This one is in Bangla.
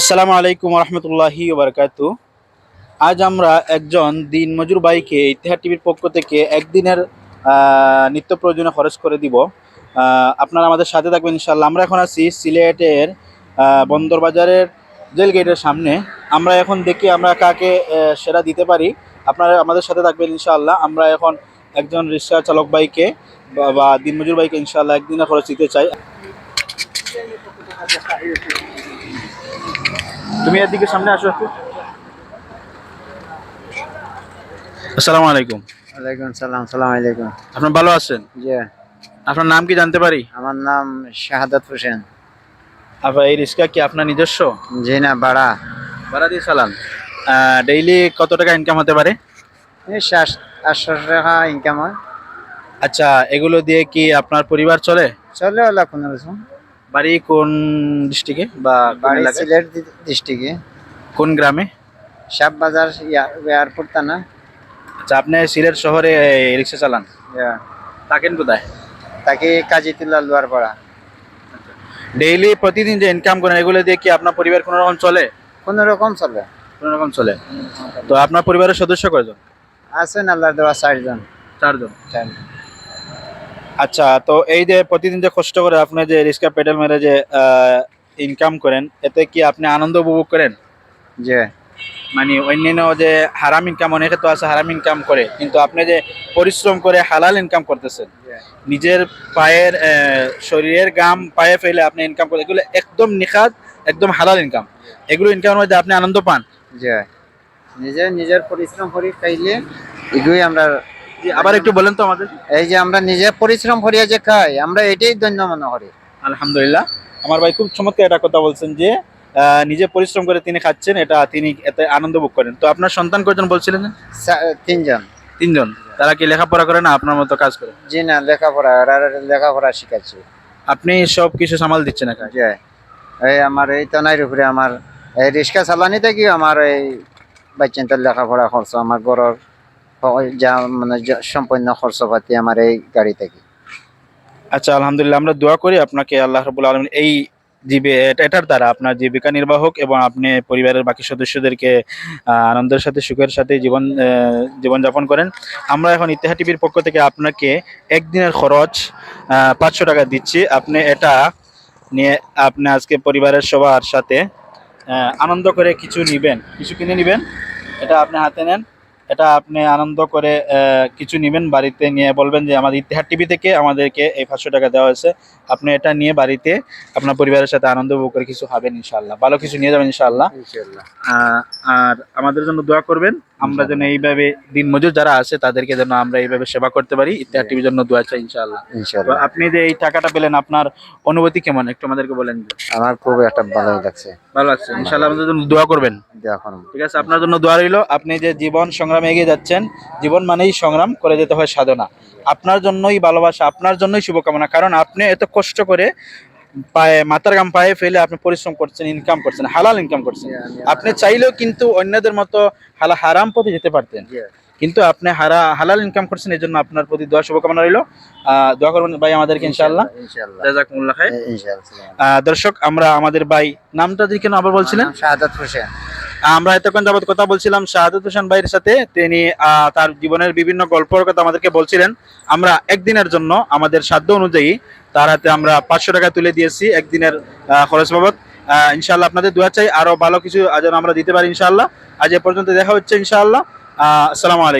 আসসালামু আলাইকুম রহমতুল্লাহি ওবরকাতু। আজ আমরা একজন দিনমজুর ভাইকে ইতিহাদ টিভির পক্ষ থেকে একদিনের নিত্য প্রয়োজনীয় খরচ করে দিব। আপনারা আমাদের সাথে থাকবেন ইনশাল্লাহ। আমরা এখন আছি সিলেটের বন্দর বাজারের জেল গেটের সামনে। আমরা এখন দেখি আমরা কাকে সেরা দিতে পারি। আপনারা আমাদের সাথে থাকবেন ইনশাআল্লাহ। আমরা এখন একজন রিক্সা চালক ভাইকে বা দিনমজুর ভাইকে ইনশাআল্লাহ একদিনের খরচ দিতে চাই। তুমি এদিকে সামনে আসো একটু। আসসালামু আলাইকুম। ওয়ালাইকুম সালাম। সালাম আলাইকুম। আপনার ভালো আছেন? জি, আপনার নাম কি জানতে পারি? আমার নাম শাহাদাত হোসেন। আপনার এই রিক্সা কি আপনার নিজস্ব? জি না, ভাড়া। ভাড়া দিয়ে চালান? ডেইলি কত টাকা ইনকাম হতে পারে? এই 800 টাকা ইনকাম হয়। আচ্ছা, এগুলো দিয়ে কি আপনার পরিবার চলে? চলে ওলা কোনো রকম। বাড়ি কোন ডিস্ট্রিক্টে বা কোন বাড়ি এলাকায়? সিলেট ডিস্ট্রিক্টে, কোন গ্রামে? সাপ বাজার এয়ারপোর্ট থানা। আচ্ছা, আপনি সিলেট শহরে রিক্সা চালান? ইয়া, থাকেন কোথায়? তাকে কাজীতুল্লাহ লোয়ার পাড়া। ডেইলি প্রতিদিন যে ইনকাম করেন এগুলো দিয়ে কি আপনার পরিবার কোনো রকম চলে? কোনো রকম চলে। কোনো রকম চলে। তো আপনার পরিবারের সদস্য কয়জন? আছেন আল্লাহর দেওয়া 4 জন। 4 জন। 4 জন। আচ্ছা, তো এই যে প্রতিদিন যে কষ্ট করে আপনি যে রিক্সা পেডেল মেরে যে ইনকাম করেন, এতে কি আপনি আনন্দ উপভোগ করেন? জি, মানে অন্যান্য যে হারাম ইনকাম, অনেকে তো আছে হারাম ইনকাম করে, কিন্তু আপনি যে পরিশ্রম করে হালাল ইনকাম করতেছেন, নিজের পায়ের শরীরের গাম পায়ে ফেলে আপনি ইনকাম করেন, এগুলো একদম নিখাত, একদম হালাল ইনকাম। এগুলো ইনকামের মধ্যে আপনি আনন্দ পান? জি, নিজের পরিশ্রম করি খাইলে এগুলোই আমরা। জি, আবার একটু বলেন তো আমাদের। এই যে আমরা নিজে পরিশ্রম করিয়া যে খাই, আমরা এটাই ধন্য মনে করি। আলহামদুলিল্লাহ, আমার ভাই খুব চমৎকার একটা কথা বলছেন যে নিজে পরিশ্রম করে তিনি খাচ্ছেন, এটা তিনি এতে আনন্দ ভোগ করেন। তো আপনার সন্তান কয়জন বলছিলেন? 3 জন। 3 জন। তারা কি লেখাপড়া করে না আপনার মতো কাজ করে? জি না, লেখাপড়া শিখাচ্ছি। আপনি সব কিছু সামাল দিচ্ছেন একা? জি, এই আমার এই তনাইর উপরে আমার এই রিক্সা চালানি থেকে আমার এই বাচ্চাদের লেখাপড়া খরচ, আমার ঘরের যা মানে সম্পূর্ণ খরচ পাতি আমার এই গাড়ি থেকে। আচ্ছা, আলহামদুলিল্লাহ, আমরা দোয়া করি আপনাকে আল্লাহ রাব্বুল আলামিন এই এটার দ্বারা আপনার জীবিকা নির্বাহ হোক এবং আপনি পরিবারের বাকি সদস্যদেরকে আনন্দের সাথে সুখের সাথে জীবনযাপন করেন। আমরা এখন ইতিহাদ টিভির পক্ষ থেকে আপনাকে একদিনের খরচ 500 টাকা দিচ্ছি। আপনি এটা নিয়ে আপনি আজকে পরিবারের সবার সাথে আনন্দ করে কিছু নিবেন, কিছু কিনে নিবেন। এটা আপনি হাতে নেন। এটা আপনি আনন্দ করে কিছু নিবেন, বাড়িতে নিয়ে বলবেন যে আমাদের ইতিহাদ টিভি থেকে আমাদেরকে এই 500 টাকা দেওয়া হয়েছে। আপনি এটা নিয়ে বাড়িতে আপনার পরিবারের সাথে আনন্দ উপভোগ করে কিছু খাবেন ইনশাআল্লাহ, ভালো কিছু নিয়ে যাবেন ইনশাআল্লাহ। ইনশাআল্লাহ। আর আমাদের জন্য দোয়া করবেন, আমরা যেন এইভাবে দিনমজুর যারা আছে তাদেরকে যেন আমরা এইভাবে সেবা করতে পারি। ইতিহাদ টিভির জন্য দোয়া চাই ইনশাআল্লাহ। তো ইনশাআল্লাহ। আপনি যে এই টাকাটা পেলেন, আপনার অনুভূতি কেমন একটু আমাদেরকে বলেন। আমার খুব একটা ভালোই লাগছে। ভালো আছে ইনশাআল্লাহ, আমাদের জন্য দোয়া করবেন। দেখুন, ঠিক আছে, আপনার জন্য দোয়া রইল। আপনি যে জীবন সংগ্রামে এগিয়ে যাচ্ছেন, জীবন মানেই সংগ্রাম, করে যেতে হয় সাধনা। আপনার জন্যই ভালোবাসা, আপনার জন্যই শুভকামনা, কারণ আপনি এত কষ্ট করে পায়ে মাথার ঘাম পায়ে ফেলে আপনি পরিশ্রম করছেন, ইনকাম করছেন, হালাল ইনকাম করছেন। আপনি চাইলেও কিন্তু অন্যদের মতো হারাম পথে যেতে পারতেন, কিন্তু আপনি হালাল ইনকাম করছেন। এই জন্য আপনার প্রতি দোয়া শুভকামনা রইল। দোয়া করবেন ভাই আমাদেরকে ইনশাআল্লাহ। ইনশাআল্লাহ। জাযাকুমুল্লাহ খাইর। ইনশাআল্লাহ। দর্শক, আমরা আমাদের ভাই নামটা যদি কেন আবার বলছিলেন? শাহাদাত হোসেন। আমরা এতক্ষণ যাবত কথা বলছিলাম শাহাদাত হোসেন ভাইয়ের সাথে। তিনি তার জীবনের বিভিন্ন গল্পের কথা আমাদেরকে বলছিলেন। আমরা একদিনের জন্য আমাদের সাধ্য অনুযায়ী তার হাতে আমরা 500 টাকা তুলে দিয়েছি একদিনের খরচ বাবদ। ইনশাআল্লাহ আপনাদের দোয়া চাই, আরো ভালো কিছু যেন আমরা দিতে পারি ইনশাআল্লাহ। আজ এ পর্যন্ত, দেখা হচ্ছে ইনশাআল্লাহ। আসসালামু আলাইকুম।